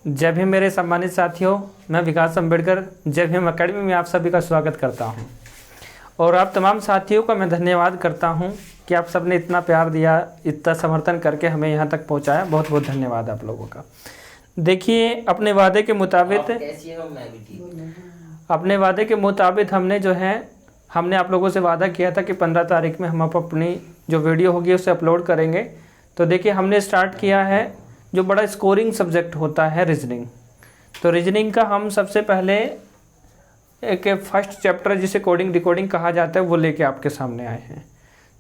जय भीम मेरे सम्मानित साथियों, मैं विकास अम्बेडकर जय भीम अकेडमी में आप सभी का स्वागत करता हूं। और आप तमाम साथियों का मैं धन्यवाद करता हूं कि आप सबने इतना प्यार दिया, इतना समर्थन करके हमें यहां तक पहुंचाया। बहुत बहुत धन्यवाद आप लोगों का। देखिए, अपने वादे के मुताबिक हमने आप लोगों से वादा किया था कि 15 तारीख में हम अपनी जो वीडियो होगी उसे अपलोड करेंगे। तो देखिए, हमने स्टार्ट किया है जो बड़ा स्कोरिंग सब्जेक्ट होता है रीजनिंग। तो रीजनिंग का हम सबसे पहले एक फर्स्ट चैप्टर जिसे कोडिंग डिकोडिंग कहा जाता है वो लेके आपके सामने आए हैं।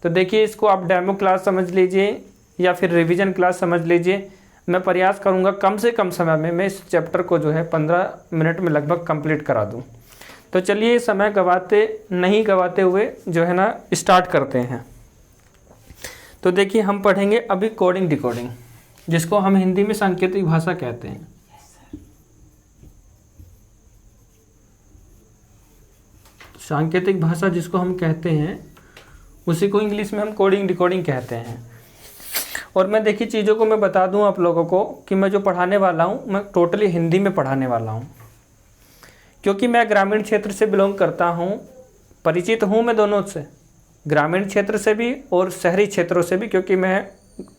तो देखिए, इसको आप डेमो क्लास समझ लीजिए या फिर रिवीजन क्लास समझ लीजिए। मैं प्रयास करूंगा कम से कम समय में मैं इस चैप्टर को 15 मिनट में लगभग कंप्लीट करा दूं। तो चलिए, समय नहीं गवाते हुए स्टार्ट करते हैं। तो देखिए, हम पढ़ेंगे अभी कोडिंग डिकोडिंग, जिसको हम हिंदी में सांकेतिक भाषा कहते हैं। सांकेतिक भाषा जिसको हम कहते हैं उसी को इंग्लिश में हम कोडिंग डिकोडिंग कहते हैं। और मैं देखिए चीज़ों को मैं बता दूं आप लोगों को कि मैं जो पढ़ाने वाला हूं मैं टोटली हिंदी में पढ़ाने वाला हूं, क्योंकि मैं ग्रामीण क्षेत्र से बिलोंग करता हूं। परिचित हूं मैं दोनों से, ग्रामीण क्षेत्र से भी और शहरी क्षेत्रों से भी, क्योंकि मैं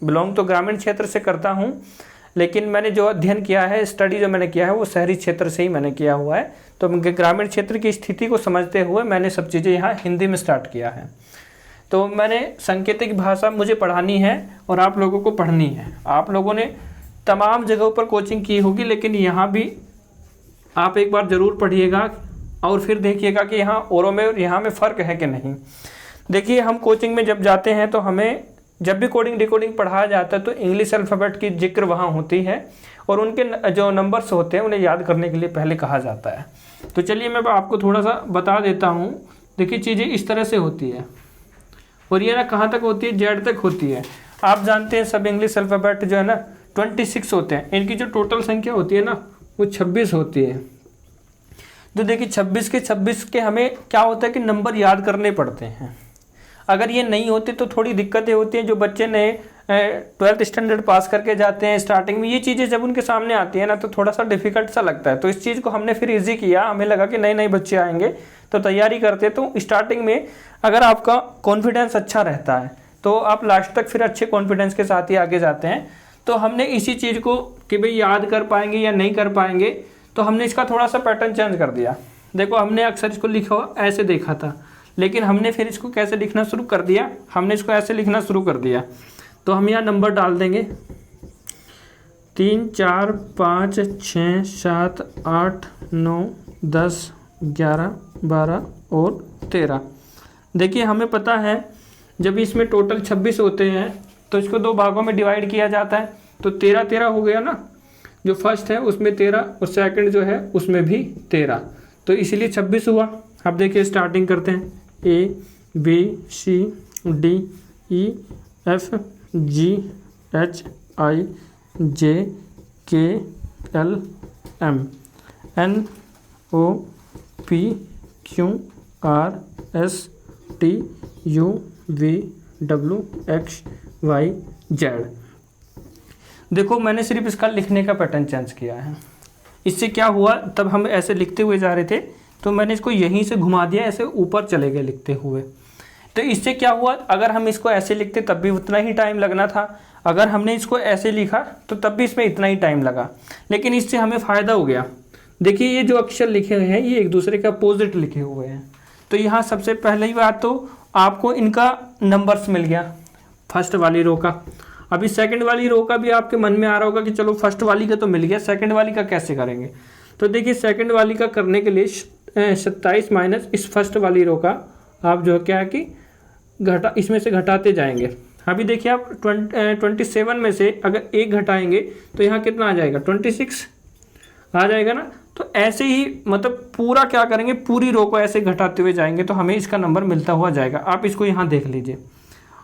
बिलोंग तो ग्रामीण क्षेत्र से करता हूं, लेकिन मैंने जो अध्ययन किया है, स्टडी जो मैंने किया है वो शहरी क्षेत्र से ही मैंने किया हुआ है। तो ग्रामीण क्षेत्र की स्थिति को समझते हुए मैंने सब चीज़ें यहाँ हिंदी में स्टार्ट किया है। तो मैंने सांकेतिक भाषा मुझे पढ़ानी है और आप लोगों को पढ़नी है। आप लोगों ने तमाम जगहों पर कोचिंग की होगी, लेकिन यहाँ भी आप एक बार ज़रूर पढ़िएगा और फिर देखिएगा कि यहाँ औरों में और यहाँ में फ़र्क है कि नहीं। देखिए, हम कोचिंग में जब जाते हैं तो हमें जब भी कोडिंग डिकोडिंग पढ़ाया जाता है तो इंग्लिश अल्फ़ाबेट की जिक्र वहाँ होती है और उनके जो नंबर्स होते हैं उन्हें याद करने के लिए पहले कहा जाता है। तो चलिए, मैं आपको थोड़ा सा बता देता हूँ। देखिए, चीज़ें इस तरह से होती है और ये कहाँ तक होती है, जेड तक होती है। आप जानते हैं सब इंग्लिश अल्फ़ाबेट 26 होते हैं। इनकी जो टोटल संख्या होती है वो 26 होती है। तो देखिए, 26 के हमें क्या होता है कि नंबर याद करने पड़ते हैं। अगर ये नहीं होते तो थोड़ी दिक्कतें होती हैं। जो बच्चे नए 12th स्टैंडर्ड पास करके जाते हैं, स्टार्टिंग में ये चीज़ें जब उनके सामने आती है तो थोड़ा सा डिफिकल्ट सा लगता है। तो इस चीज़ को हमने फिर इजी किया। हमें लगा कि नए बच्चे आएंगे तो तैयारी करते, तो स्टार्टिंग में अगर आपका कॉन्फिडेंस अच्छा रहता है तो आप लास्ट तक फिर अच्छे कॉन्फिडेंस के साथ ही आगे जाते हैं। तो हमने इसी चीज़ को कि भाई याद कर पाएंगे या नहीं कर पाएंगे, तो हमने इसका थोड़ा सा पैटर्न चेंज कर दिया। देखो, हमने अक्सर इसको लिखा हुआ ऐसे देखा था, लेकिन हमने फिर इसको कैसे लिखना शुरू कर दिया, हमने इसको ऐसे लिखना शुरू कर दिया। तो हम यहाँ नंबर डाल देंगे 3 4 5 6 7 8 9 10 11 12 और 13। देखिए, हमें पता है जब इसमें टोटल 26 होते हैं तो इसको 2 भागों में डिवाइड किया जाता है। तो 13 हो गया ना, जो फर्स्ट है उसमें 13 और सेकंड जो है उसमें भी 13, तो इसीलिए 26 हुआ। अब देखिए, स्टार्टिंग करते हैं A B C D E F G H I J K L M N O P Q R S T U V W X Y Z। देखो, मैंने सिर्फ इसका लिखने का पैटर्न चेंज किया है। इससे क्या हुआ, तब हम ऐसे लिखते हुए जा रहे थे तो मैंने इसको यहीं से घुमा दिया, ऐसे ऊपर चले गए लिखते हुए। तो इससे क्या हुआ, अगर हम इसको ऐसे लिखते तब भी उतना ही टाइम लगना था, अगर हमने इसको ऐसे लिखा तो तब भी इसमें इतना ही टाइम लगा। लेकिन इससे हमें फ़ायदा हो गया। देखिए, ये जो अक्षर लिखे हुए हैं ये एक दूसरे के अपोजिट लिखे हुए हैं। तो यहाँ सबसे पहले ही बात तो आपको इनका नंबर्स मिल गया, फर्स्ट वाली रो का। अभी सेकंड वाली रो का भी आपके मन में आ रहा होगा कि चलो फर्स्ट वाली का तो मिल गया, सेकंड वाली का कैसे करेंगे। तो देखिए, सेकंड वाली का करने के लिए 27 माइनस इस फर्स्ट वाली रो का आप जो क्या है कि इसमें से घटाते जाएंगे। अभी देखिए, आप 27 में से अगर 1 घटाएंगे तो यहाँ कितना आ जाएगा, 26 आ जाएगा ना। तो ऐसे ही मतलब पूरा क्या करेंगे, पूरी रो को ऐसे घटाते हुए जाएंगे तो हमें इसका नंबर मिलता हुआ जाएगा। आप इसको यहाँ देख लीजिए।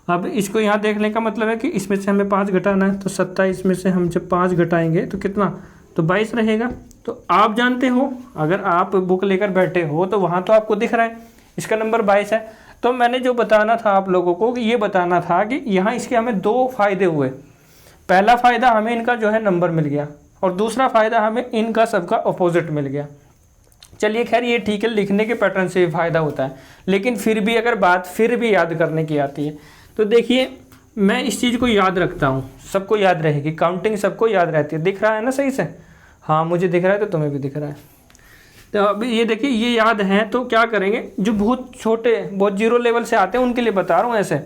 अब इसको यहाँ देखने का मतलब है कि इसमें से हमें 5 घटाना है, तो 27 में से हम जब 5 घटाएंगे तो कितना, तो 22 रहेगा। तो आप जानते हो, अगर आप बुक लेकर बैठे हो तो वहाँ तो आपको दिख रहा है इसका नंबर 22 है। तो मैंने जो बताना था आप लोगों को, ये बताना था कि यहाँ इसके हमें 2 फायदे हुए। पहला फ़ायदा, हमें इनका नंबर मिल गया। और दूसरा फ़ायदा हमें इनका सबका अपोजिट मिल गया। चलिए खैर ये ठीक है, लिखने के पैटर्न से भी फ़ायदा होता है, लेकिन फिर भी अगर बात फिर भी याद करने की आती है तो देखिए मैं इस चीज़ को याद रखता हूँ, सबको याद रहेगी, काउंटिंग सबको याद रहती है। दिख रहा है ना सही से? हाँ मुझे दिख रहा है तो तुम्हें भी दिख रहा है। तो अभी ये देखिए ये याद है तो क्या करेंगे, जो बहुत छोटे बहुत जीरो लेवल से आते हैं उनके लिए बता रहा हूँ ऐसे,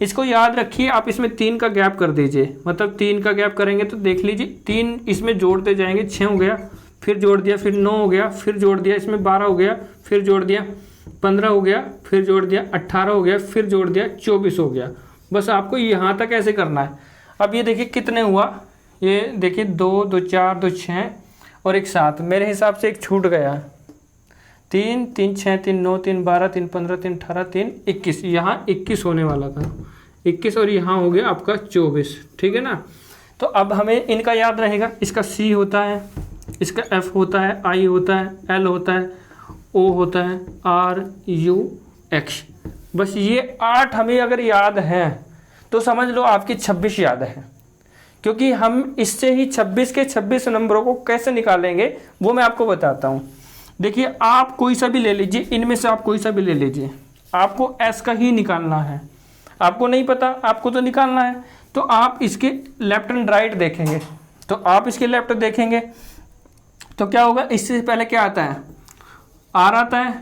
इसको याद रखिए आप। इसमें 3 का गैप कर दीजिए, मतलब 3 का गैप करेंगे तो देख लीजिए 3 इसमें जोड़ते जाएंगे, 6 हो गया, फिर जोड़ दिया, फिर 9 हो गया, फिर जोड़ दिया, इसमें 12 हो गया, फिर जोड़ दिया, 15 हो गया, फिर जोड़ दिया, 18 हो गया, फिर जोड़ दिया, 24 हो गया। बस आपको यहाँ तक ऐसे करना है। अब ये देखिए कितने हुआ, ये देखिए 2 2 4 2 6 और एक 7, मेरे हिसाब से एक छूट गया, 3 3 6 3 9 3 12 3 15 3 18 3 21, यहाँ 21 होने वाला था, 21 और यहाँ हो गया आपका 24, ठीक है ना। तो अब हमें इनका याद रहेगा, इसका C होता है, इसका F होता है, I होता है, L होता है, O होता है, R U X। बस ये 8 हमें अगर याद है तो समझ लो आपकी 26 याद है, क्योंकि हम इससे ही 26 के 26 नंबरों को कैसे निकालेंगे वो मैं आपको बताता हूँ। देखिए आप कोई सा भी ले लीजिए, इनमें से आप कोई सा भी ले लीजिए, आपको S का ही निकालना है, आपको नहीं पता, आपको तो निकालना है। तो आप इसके लेफ्ट एंड राइट देखेंगे, तो आप इसके लेफ्ट देखेंगे तो क्या होगा, इससे पहले क्या आता है, R आता है,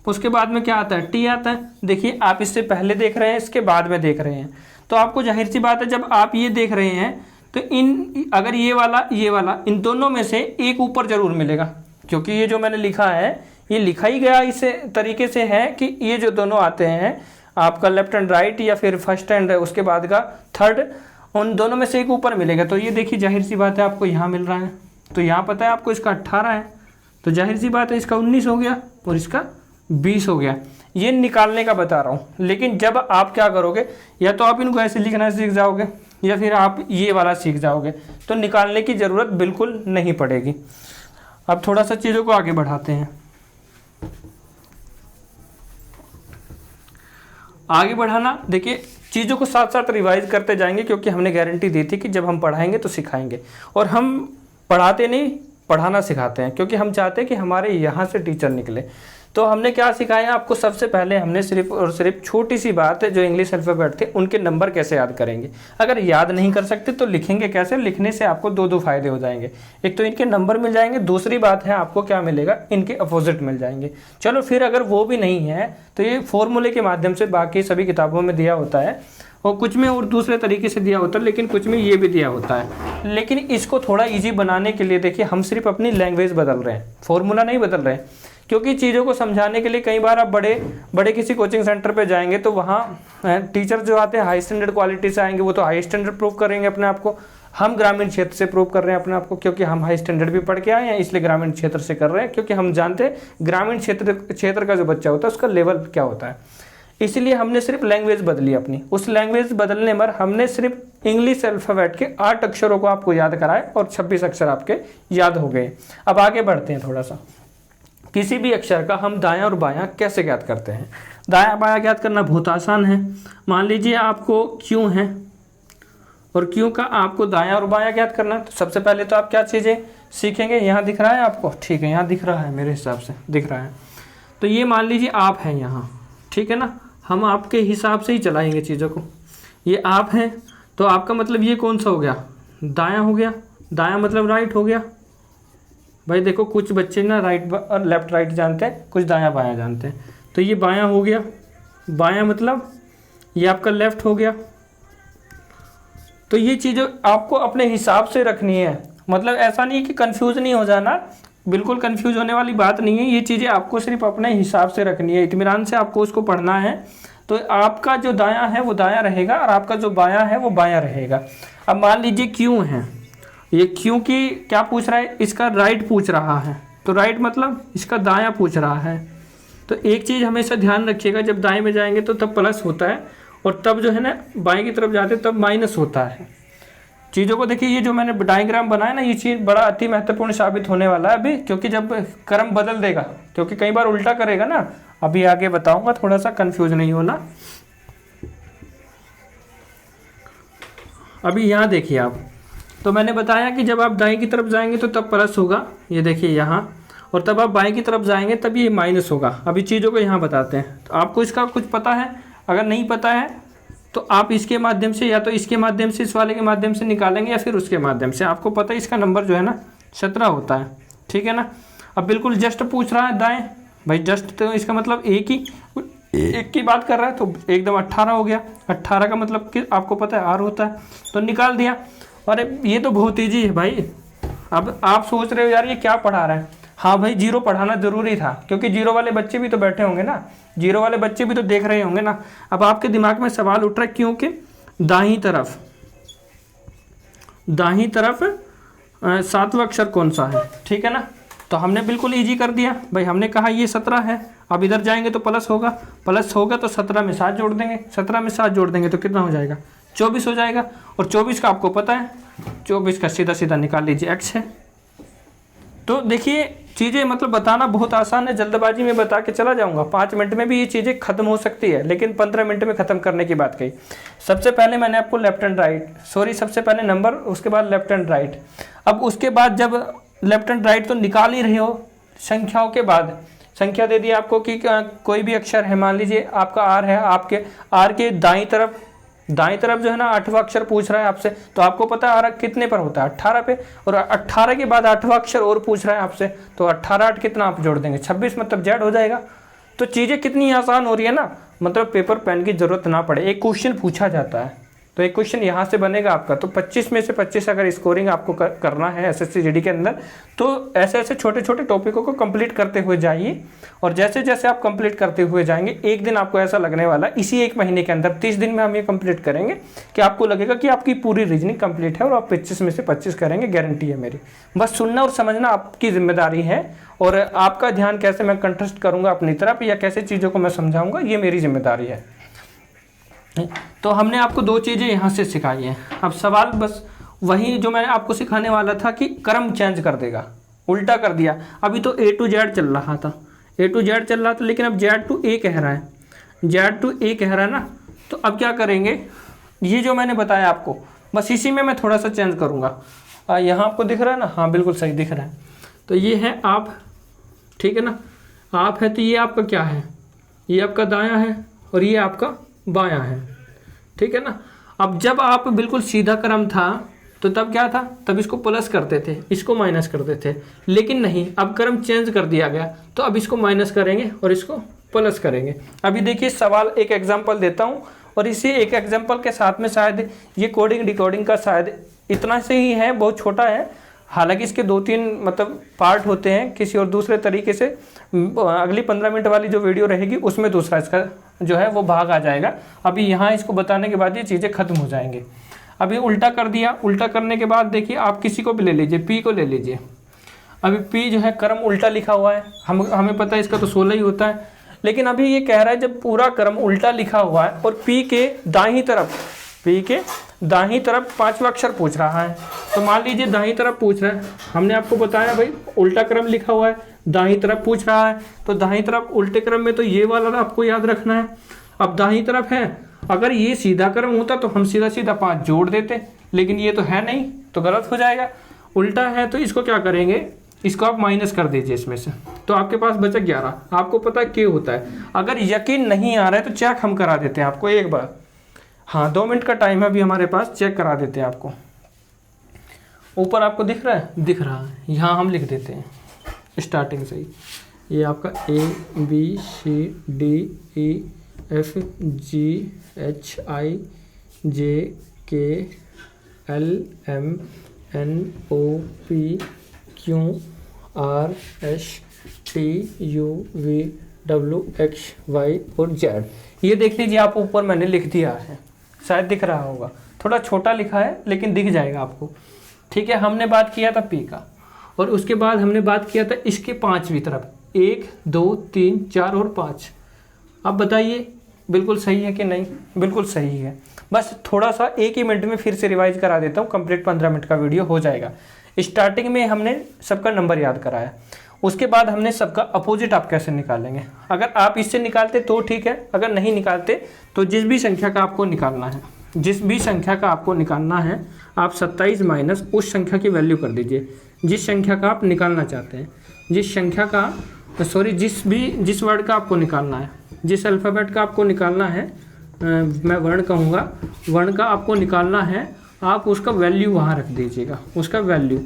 उसके बाद में क्या आता है, T आता है। देखिए आप इससे पहले देख रहे हैं, इसके बाद में देख रहे हैं, तो आपको जाहिर सी बात है जब आप ये देख रहे हैं तो इन अगर ये वाला इन दोनों में से एक ऊपर जरूर मिलेगा, क्योंकि ये जो मैंने लिखा है ये लिखा ही गया इस तरीके से है कि ये जो दोनों आते हैं आपका लेफ्ट एंड राइट या फिर फर्स्ट एंड उसके बाद का थर्ड, उन दोनों में से एक ऊपर मिलेगा। तो ये देखिए जाहिर सी बात है आपको यहाँ मिल रहा है, तो यहाँ पता है आपको इसका 18 है, तो जाहिर सी बात है इसका 19 हो गया और इसका 20 हो गया। ये निकालने का बता रहा हूँ, लेकिन जब आप क्या करोगे, या तो आप इनको ऐसे लिखना सीख जाओगे या फिर आप ये वाला सीख जाओगे, तो निकालने की ज़रूरत बिल्कुल नहीं पड़ेगी। अब थोड़ा सा चीज़ों को आगे बढ़ाते हैं। आगे बढ़ाना, देखिए चीज़ों को साथ साथ रिवाइज करते जाएंगे, क्योंकि हमने गारंटी दी थी कि जब हम पढ़ाएंगे तो सिखाएंगे, और हम पढ़ाते नहीं पढ़ाना सिखाते हैं, क्योंकि हम चाहते हैं कि हमारे यहाँ से टीचर निकले। तो हमने क्या सिखाया आपको, सबसे पहले हमने सिर्फ और सिर्फ छोटी सी बात है, जो इंग्लिश अल्फ़ाबेट थे उनके नंबर कैसे याद करेंगे। अगर याद नहीं कर सकते तो लिखेंगे कैसे, लिखने से आपको दो फायदे हो जाएंगे, एक तो इनके नंबर मिल जाएंगे, दूसरी बात है आपको क्या मिलेगा, इनके अपोजिट मिल जाएंगे। चलो फिर अगर वो भी नहीं है तो ये फॉर्मूले के माध्यम से बाकी सभी किताबों में दिया होता है, और कुछ में और दूसरे तरीके से दिया होता है, लेकिन कुछ में ये भी दिया होता है। लेकिन इसको थोड़ा ईजी बनाने के लिए देखिए हम सिर्फ अपनी लैंग्वेज बदल रहे हैं, फॉर्मूला नहीं बदल रहे हैं, क्योंकि चीज़ों को समझाने के लिए कई बार आप बड़े किसी कोचिंग सेंटर पे जाएंगे तो वहाँ टीचर जो आते हैं हाई स्टैंडर्ड क्वालिटी से आएंगे, वो तो हाई स्टैंडर्ड प्रूव करेंगे अपने आप को। हम ग्रामीण क्षेत्र से प्रूव कर रहे हैं अपने आप को, क्योंकि हम हाई स्टैंडर्ड भी पढ़ के आए हैं, इसलिए ग्रामीण क्षेत्र से कर रहे हैं, क्योंकि हम जानते हैं ग्रामीण क्षेत्र का जो बच्चा होता है उसका लेवल क्या होता है। इसलिए हमने सिर्फ लैंग्वेज बदली अपनी, उस लैंग्वेज बदलने पर हमने सिर्फ इंग्लिश अल्फ़ाबेट के 8 अक्षरों को आपको याद कराए और 26 अक्षर आपके याद हो गए। अब आगे बढ़ते हैं थोड़ा सा, किसी भी अक्षर का हम दायां और बायां कैसे ज्ञात करते हैं। दायां बायां ज्ञात करना बहुत आसान है। मान लीजिए आपको क्यों है और क्यों का आपको दायां और बायां ज्ञात करना, तो सबसे पहले तो आप क्या चीज़ें सीखेंगे, यहाँ दिख रहा है आपको, ठीक है यहाँ दिख रहा है, मेरे हिसाब से दिख रहा है। तो ये मान लीजिए आप हैं यहाँ, ठीक है ना, हम आपके हिसाब से ही चलाएंगे चीज़ों को। ये आप हैं तो आपका मतलब ये कौन सा हो गया, दायां हो गया, दायां मतलब राइट हो गया। भाई देखो कुछ बच्चे ना राइट और लेफ्ट राइट जानते हैं, कुछ दायां बायां जानते हैं, तो ये बायां हो गया, बायां मतलब ये आपका लेफ्ट हो गया। तो ये चीज़ें आपको अपने हिसाब से रखनी है, मतलब ऐसा नहीं है कि कंफ्यूज नहीं हो जाना, बिल्कुल कंफ्यूज होने वाली बात नहीं है। ये चीज़ें आपको सिर्फ अपने हिसाब से रखनी है, इत्मीनान से आपको उसको पढ़ना है। तो आपका जो दायां है वो दायां रहेगा और आपका जो बायां है वो बायां रहेगा। अब मान लीजिए क्यों है, ये क्यों की क्या पूछ रहा है, इसका राइट पूछ रहा है, तो राइट मतलब इसका दायां पूछ रहा है। तो एक चीज़ हमेशा ध्यान रखिएगा, जब दाएं में जाएंगे तो तब प्लस होता है और तब जो है ना बाएं की तरफ जाते तब माइनस होता है। चीज़ों को देखिए, ये जो मैंने डायग्राम बनाया ना, ये चीज़ बड़ा अति महत्वपूर्ण साबित होने वाला है अभी, क्योंकि जब क्रम बदल देगा, क्योंकि कई बार उल्टा करेगा ना, अभी आगे बताऊंगा, थोड़ा सा कंफ्यूज नहीं होना। अभी यहाँ देखिए आप, तो मैंने बताया कि जब आप दाएं की तरफ जाएंगे तो तब प्लस होगा, ये देखिए यहाँ, और तब आप बाएं की तरफ जाएंगे तब ये माइनस होगा। अभी चीज़ों को यहाँ बताते हैं। तो आपको इसका कुछ पता है? अगर नहीं पता है तो आप इसके माध्यम से, या तो इसके माध्यम से, इस वाले के माध्यम से निकालेंगे, या फिर उसके माध्यम से। आपको पता है इसका नंबर जो है ना 17 होता है, ठीक है ना। अब बिल्कुल जस्ट पूछ रहा है दाएं, भाई जस्ट तो इसका मतलब एक की बात कर रहा है, तो एकदम 18 हो गया। 18 का मतलब कि आपको पता है आर होता है, तो निकाल दिया। अरे ये तो बहुत ईजी है भाई। अब आप सोच रहे हो यार ये क्या पढ़ा रहा है। हाँ भाई, जीरो पढ़ाना जरूरी था, क्योंकि जीरो वाले बच्चे भी तो बैठे होंगे ना, जीरो वाले बच्चे भी तो देख रहे होंगे ना। अब आपके दिमाग में सवाल उठ रहा है क्योंकि दाहिनी तरफ 7वां अक्षर कौन सा है, ठीक है ना। तो हमने बिल्कुल इजी कर दिया भाई। हमने कहा ये 17 है, अब इधर जाएंगे तो प्लस होगा, प्लस होगा तो 17 में 7 जोड़ देंगे, 17 में 7 जोड़ देंगे तो कितना हो जाएगा, 24 हो जाएगा। और 24 का आपको पता है, 24 का सीधा सीधा निकाल लीजिए एक्स है। तो देखिए चीज़ें मतलब बताना बहुत आसान है, जल्दबाजी में बता के चला जाऊंगा। 5 मिनट में भी ये चीज़ें खत्म हो सकती है, लेकिन 15 मिनट में ख़त्म करने की बात कही। सबसे पहले मैंने आपको लेफ्ट एंड राइट, सबसे पहले नंबर, उसके बाद लेफ्ट एंड राइट। अब उसके बाद जब लेफ्ट एंड राइट तो निकाल ही रहे हो, संख्याओं के बाद संख्या दे दी आपको कि कोई भी अक्षर है, मान लीजिए आपका आर है, आपके आर के दाईं तरफ जो है ना 8वां अक्षर पूछ रहा है आपसे, तो आपको पता है आर कितने पर होता है, 18 पे। और 18 के बाद 8वां अक्षर और पूछ रहा है आपसे, तो 18 8 कितना आप जोड़ देंगे, 26, मतलब जेड हो जाएगा। तो चीज़ें कितनी आसान हो रही है ना, मतलब पेपर पेन की जरूरत ना पड़े, एक क्वेश्चन पूछा जाता है। तो एक क्वेश्चन यहाँ से बनेगा आपका, तो 25 में से 25 अगर स्कोरिंग आपको करना है एसएससी जीडी के अंदर, तो ऐसे ऐसे छोटे छोटे टॉपिकों को कंप्लीट करते हुए जाइए। और जैसे जैसे आप कंप्लीट करते हुए जाएंगे, एक दिन आपको ऐसा लगने वाला है, इसी 1 महीने के अंदर 30 दिन में हम ये कंप्लीट करेंगे कि आपको लगेगा कि आपकी पूरी रीजनिंग कंप्लीट है और आप 25 में से 25 करेंगे, गारंटी है मेरी। बस सुनना और समझना आपकी जिम्मेदारी है, और आपका ध्यान कैसे मैं कंटेस्ट करूँगा अपनी तरफ, या कैसे चीज़ों को मैं समझाऊँगा, ये मेरी जिम्मेदारी है। तो हमने आपको 2 चीज़ें यहाँ से सिखाई हैं। अब सवाल बस वही जो मैंने आपको सिखाने वाला था कि क्रम चेंज कर देगा, उल्टा कर दिया। अभी तो A to Z चल रहा था, लेकिन अब Z to A कह रहा है, कह रहा है ना। तो अब क्या करेंगे, ये जो मैंने बताया आपको, बस इसी में मैं थोड़ा सा चेंज करूँगा। यहाँ आपको दिख रहा है ना, हाँ बिल्कुल सही दिख रहा है। तो ये है आप, ठीक है ना, आप है तो ये आपका क्या है, ये आपका दायां है और ये आपका बायां है, ठीक है ना। अब जब आप बिल्कुल सीधा क्रम था तो तब क्या था, तब इसको प्लस करते थे, इसको माइनस करते थे। लेकिन नहीं, अब क्रम चेंज कर दिया गया, तो अब इसको माइनस करेंगे और इसको प्लस करेंगे। अभी देखिए सवाल, एक एग्जांपल देता हूँ, और इसी एक एग्जांपल के साथ में शायद ये कोडिंग डिकोडिंग का शायद इतना से ही है, बहुत छोटा है। हालांकि इसके 2-3 मतलब पार्ट होते हैं, किसी और दूसरे तरीके से अगली 15 मिनट वाली जो वीडियो रहेगी उसमें दूसरा इसका जो है वो भाग आ जाएगा। अभी यहाँ इसको बताने के बाद ये चीज़ें खत्म हो जाएंगी। अभी उल्टा कर दिया, उल्टा करने के बाद देखिए आप किसी को भी ले लीजिए, पी को ले लीजिए। अभी पी जो है क्रम उल्टा लिखा हुआ है, हमें पता है इसका तो 16 ही होता है। लेकिन अभी ये कह रहा है जब पूरा क्रम उल्टा लिखा हुआ है और पी के दाहिनी तरफ 5वां अक्षर पूछ रहा है, तो मान लीजिए दाहिनी तरफ पूछ रहा है, हमने आपको बताया भाई उल्टा क्रम लिखा हुआ है, दाहिनी तरफ पूछ रहा है, तो दाहिनी तरफ उल्टे क्रम में तो ये वाला आपको याद रखना है। अब दाहिनी तरफ है, अगर ये सीधा क्रम होता तो हम सीधा सीधा 5 जोड़ देते, लेकिन ये तो है नहीं, तो गलत हो जाएगा। उल्टा है तो इसको क्या करेंगे, इसको आप माइनस कर दीजिए इसमें से, तो आपके पास बचा 11। आपको पता है क्या होता है, अगर यकीन नहीं आ रहा है तो चेक हम करा देते हैं आपको एक बार। हाँ 2 मिनट का टाइम है अभी हमारे पास, चेक करा देते हैं आपको। ऊपर आपको दिख रहा है, दिख रहा है, यहाँ हम लिख देते हैं स्टार्टिंग से ही। ये आपका ABCDEFGHIJKLMNOPQRSTUVWXY और Z। ये देख लीजिए आप, ऊपर मैंने लिख दिया है, शायद दिख रहा होगा, थोड़ा छोटा लिखा है लेकिन दिख जाएगा आपको। ठीक है, हमने बात किया था पी का, और उसके बाद हमने बात किया था इसके 5वीं तरफ, 1 2 3 4 और 5। अब बताइए बिल्कुल सही है कि नहीं? बिल्कुल सही है। बस थोड़ा सा 1 ही मिनट में फिर से रिवाइज करा देता हूँ, कंप्लीट 15 मिनट का वीडियो हो जाएगा। स्टार्टिंग में हमने सबका नंबर याद कराया, उसके बाद हमने सबका अपोजिट आप कैसे निकालेंगे। अगर आप इससे निकालते तो ठीक है, अगर नहीं निकालते तो जिस भी संख्या का आपको निकालना है, जिस भी संख्या का आपको निकालना है आप 27 माइनस उस संख्या की वैल्यू कर दीजिए जिस संख्या का आप निकालना चाहते हैं। जिस संख्या का जिस वर्ड का आपको निकालना है, जिस अल्फ़ाबेट का आपको निकालना है, मैं वर्ण कहूँगा, वर्ण का आपको निकालना है, आप उसका वैल्यू वहाँ रख दीजिएगा, उसका वैल्यू,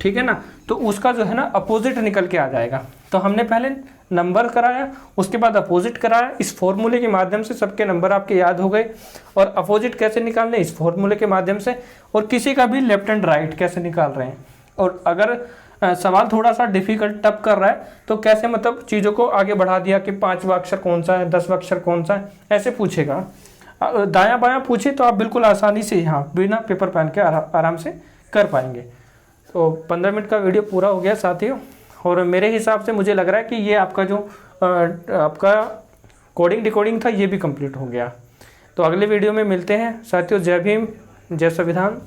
ठीक है ना। तो उसका जो है ना अपोजिट निकल के आ जाएगा। तो हमने पहले नंबर कराया, उसके बाद अपोजिट कराया। इस फॉर्मूले के माध्यम से सबके नंबर आपके याद हो गए। और अपोजिट कैसे निकालने, इस फॉर्मूले के माध्यम से। और किसी का भी लेफ्ट एंड राइट कैसे निकाल रहे हैं। और अगर सवाल थोड़ा सा डिफिकल्ट टफ कर रहा है तो कैसे मतलब चीज़ों को आगे बढ़ा दिया कि 5वां अक्षर कौन सा है, 10वां अक्षर कौन सा है, ऐसे पूछेगा। दायां बायां पूछे तो आप बिल्कुल आसानी से यहाँ बिना पेपर पेन के आराम से कर पाएंगे। तो 15 मिनट का वीडियो पूरा हो गया साथियों। और मेरे हिसाब से मुझे लग रहा है कि ये आपका जो आपका कोडिंग डिकोडिंग था ये भी कंप्लीट हो गया। तो अगले वीडियो में मिलते हैं साथियों। जय भीम, जय संविधान।